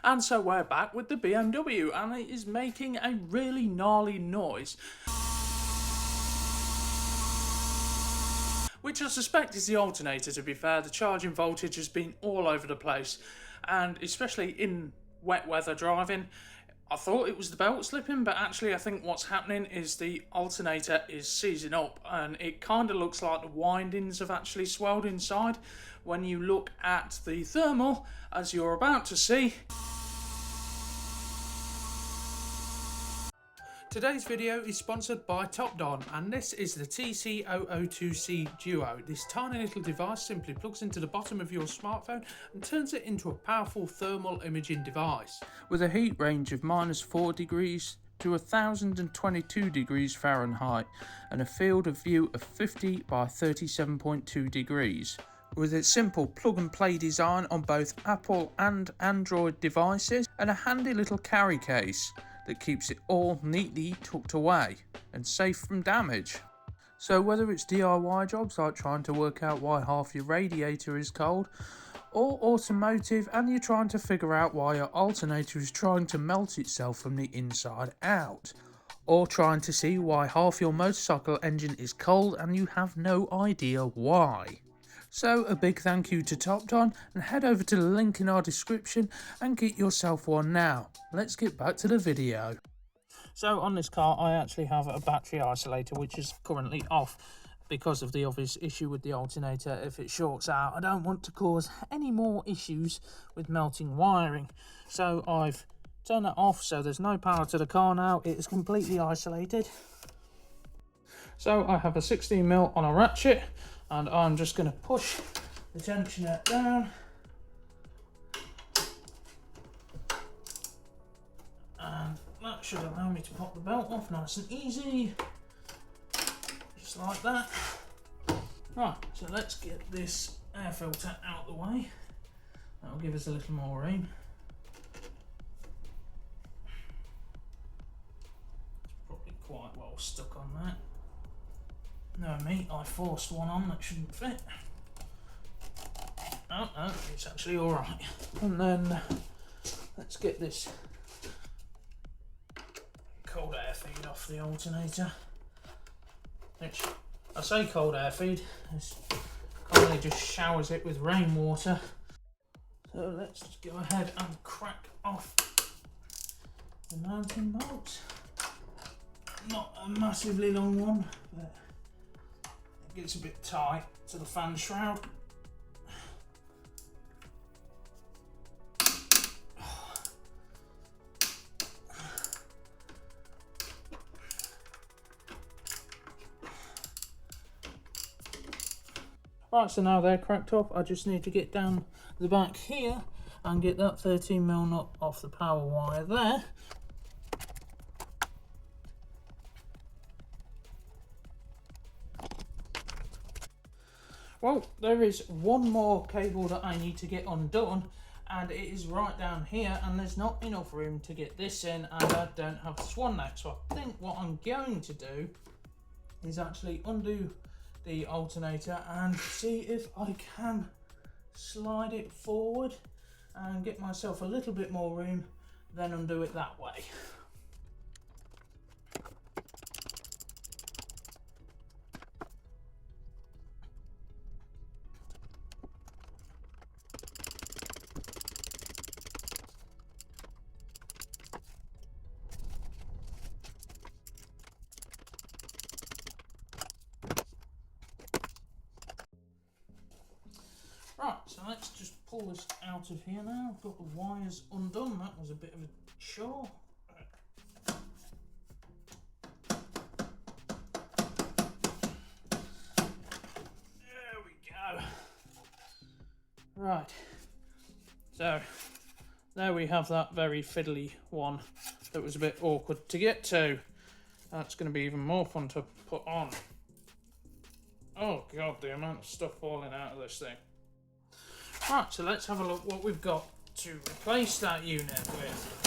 And so we're back with the BMW, and it is making a really gnarly noise, which I suspect is the alternator. To be fair, the charging voltage has been all over the place, and especially in wet weather driving, I thought it was the belt slipping, but actually I think what's happening is the alternator is seizing up, and it kind of looks like the windings have actually swelled inside when you look at the thermal, as you're about to see. Today's video is sponsored by TOPDON, and this is the TC002C Duo. This tiny little device simply plugs into the bottom of your smartphone and turns it into a powerful thermal imaging device. With a heat range of -4 degrees to 1022 degrees Fahrenheit and a field of view of 50 by 37.2 degrees. With its simple plug and play design on both Apple and Android devices, and a handy little carry case that keeps it all neatly tucked away and safe from damage. So whether it's DIY jobs like trying to work out why half your radiator is cold, or automotive and you're trying to figure out why your alternator is trying to melt itself from the inside out, or trying to see why half your motorcycle engine is cold and you have no idea why. So a big thank you to TOPDON, and head over to the link in our description and get yourself one now. Let's get back to the video. So on this car I actually have a battery isolator which is currently off because of the obvious issue with the alternator. If it shorts out, I don't want to cause any more issues with melting wiring. So I've turned that off, so there's no power to the car now. It is completely isolated. So I have a 16mm on a ratchet, and I'm just going to push the tensioner down. And that should allow me to pop the belt off nice and easy. Just like that. Right, so let's get this air filter out of the way. That'll give us a little more room. It's probably quite well stuck on that. No, me, I forced one on that shouldn't fit. Oh, no, it's actually alright. And then let's get this cold air feed off the alternator. Which, I say cold air feed, it kindly just showers it with rainwater. So let's just go ahead and crack off the mounting bolts. Not a massively long one, but it gets a bit tight to the fan shroud. Right, so now they're cracked off, I just need to get down the back here and get that 13mm nut off the power wire there. Well, there is one more cable that I need to get undone, and it is right down here, and there's not enough room to get this in, and I don't have the swan neck. So I think what I'm going to do is actually undo the alternator and see if I can slide it forward and get myself a little bit more room, then undo it that way. Right, so let's just pull this out of here now. I've got the wires undone. That was a bit of a chore. There we go. Right, so there we have that very fiddly one that was a bit awkward to get to. That's going to be even more fun to put on. Oh god, the amount of stuff falling out of this thing. Right, so let's have a look what we've got to replace that unit with.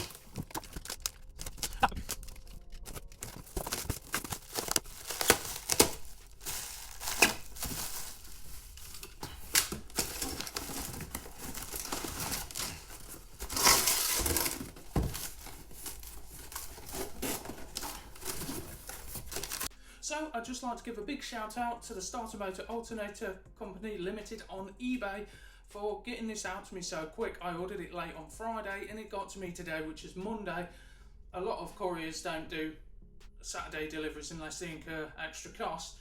I'd just like to give a big shout out to the Starter Motor Alternator Company Limited on eBay for getting this out to me so quick. I ordered it late on Friday and it got to me today, which is Monday. A lot of couriers don't do Saturday deliveries unless they incur extra cost.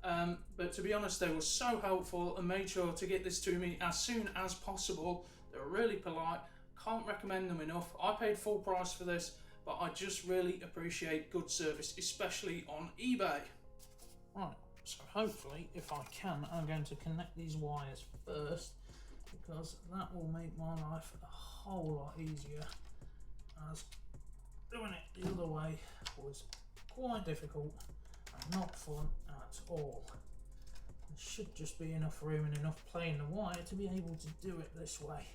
But to be honest, they were so helpful and made sure to get this to me as soon as possible. They were really polite. Can't recommend them enough. I paid full price for this, but I just really appreciate good service, especially on eBay. Right, so hopefully, if I can, I'm going to connect these wires first, because that will make my life a whole lot easier, as doing it the other way was quite difficult and not fun at all. There should just be enough room and enough play in the wire to be able to do it this way.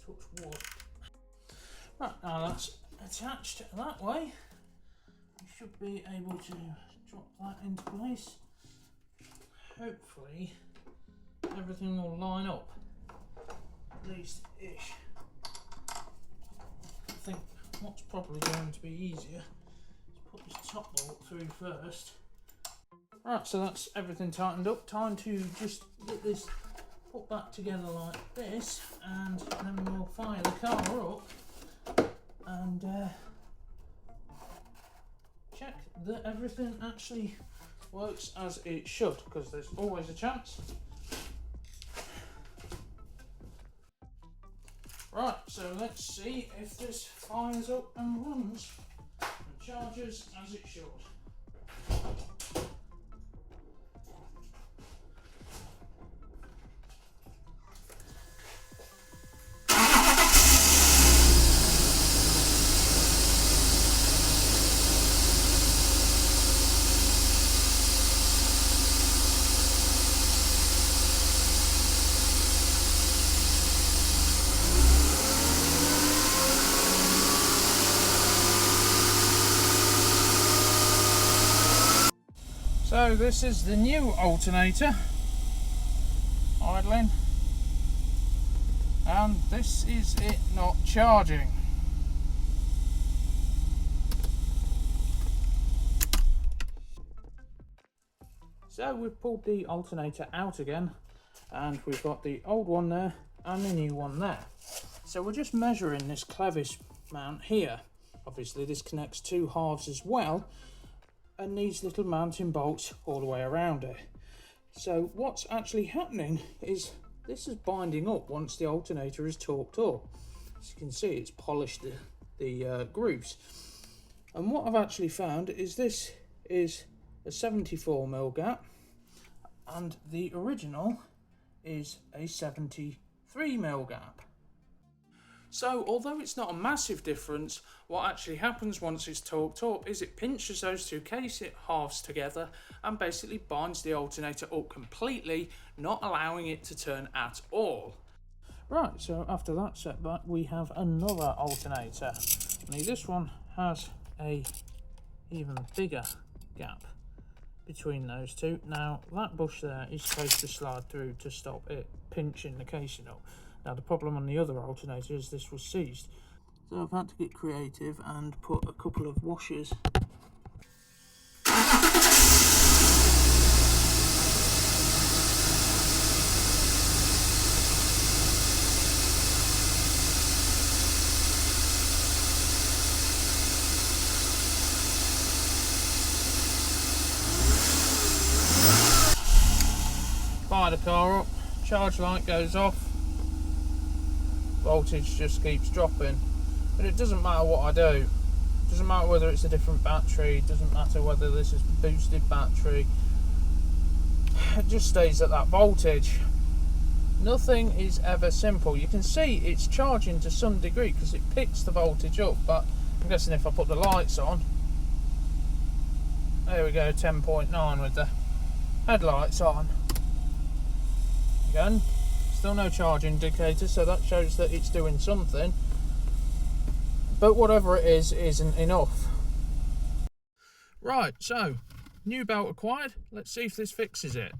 Touch wood. Right, now that's attached that way. You should be able to drop that into place. Hopefully everything will line up, at least ish. I think what's probably going to be easier is put this top bolt through first. Right, so that's everything tightened up. Time to just get this put back together like this, and then we'll fire the car up and check that everything actually works as it should, because there's always a chance. Right, so let's see if this fires up and runs and charges as it should. So this is the new alternator idling, and this is it not charging. So we've pulled the alternator out again, and we've got the old one there and the new one there. So we're just measuring this clevis mount here. Obviously this connects two halves as well, and needs little mounting bolts all the way around it. So what's actually happening is this is binding up once the alternator is torqued up. As you can see, it's polished the grooves. And what I've actually found is this is a 74mm gap, and the original is a 73mm gap. So although it's not a massive difference, what actually happens once it's torqued up is it pinches those two case halves together and basically binds the alternator up completely, not allowing it to turn at all. Right, so after that setback we have another alternator. Now this one has a even bigger gap between those two. Now that bush there is supposed to slide through to stop it pinching the casing up. Now the problem on the other alternator is this was seized, so I've had to get creative and put a couple of washers fire the car up, charge light goes off, voltage just keeps dropping, but it doesn't matter what I do. It doesn't matter whether it's a different battery, it doesn't matter whether this is boosted battery, it just stays at that voltage. Nothing is ever simple. You can see it's charging to some degree because it picks the voltage up, but I'm guessing if I put the lights on, there we go, 10.9 with the headlights on. Again, still no charge indicator, so that shows that it's doing something, but whatever it is isn't enough. Right, so new belt acquired. Let's see if this fixes it.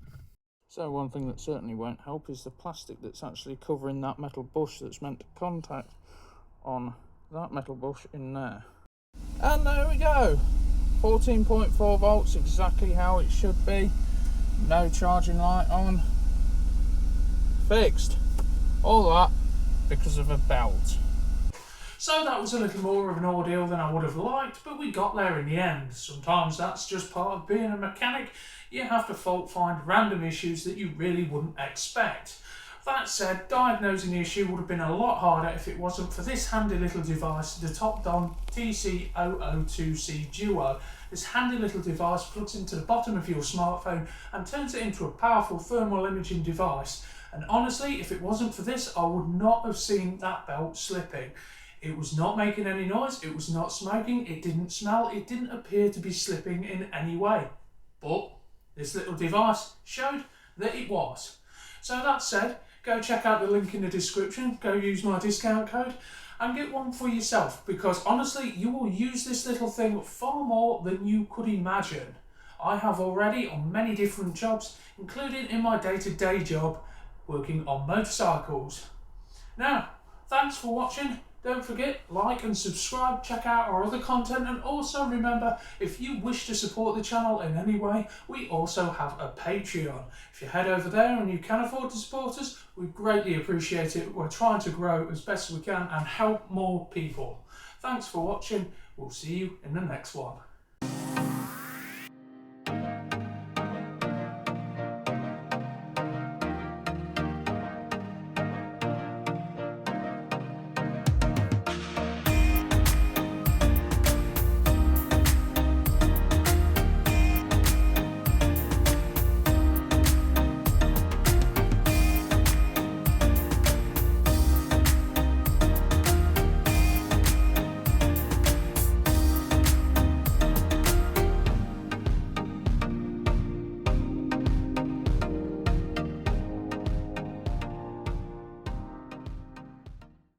So one thing that certainly won't help is the plastic that's actually covering that metal bush that's meant to contact on that metal bush in there. And there we go. 14.4 volts, exactly how it should be. No charging light on. Fixed. All that because of a belt. So that was a little more of an ordeal than I would have liked, but we got there in the end. Sometimes that's just part of being a mechanic. You have to fault find random issues that you really wouldn't expect. That said, diagnosing the issue would have been a lot harder if it wasn't for this handy little device, the TOPDON TC002C Duo. This handy little device plugs into the bottom of your smartphone and turns it into a powerful thermal imaging device. And honestly, if it wasn't for this, I would not have seen that belt slipping. It was not making any noise, it was not smoking, it didn't smell, it didn't appear to be slipping in any way. But this little device showed that it was. So that said, go check out the link in the description, go use my discount code and get one for yourself, because honestly you will use this little thing far more than you could imagine. I have already on many different jobs, including in my day-to-day job working on motorcycles. Now, thanks for watching. Don't forget, like and subscribe, check out our other content, and also remember, if you wish to support the channel in any way, we also have a Patreon. If you head over there and you can afford to support us, we greatly appreciate it. We're trying to grow as best we can and help more people. Thanks for watching. We'll see you in the next one.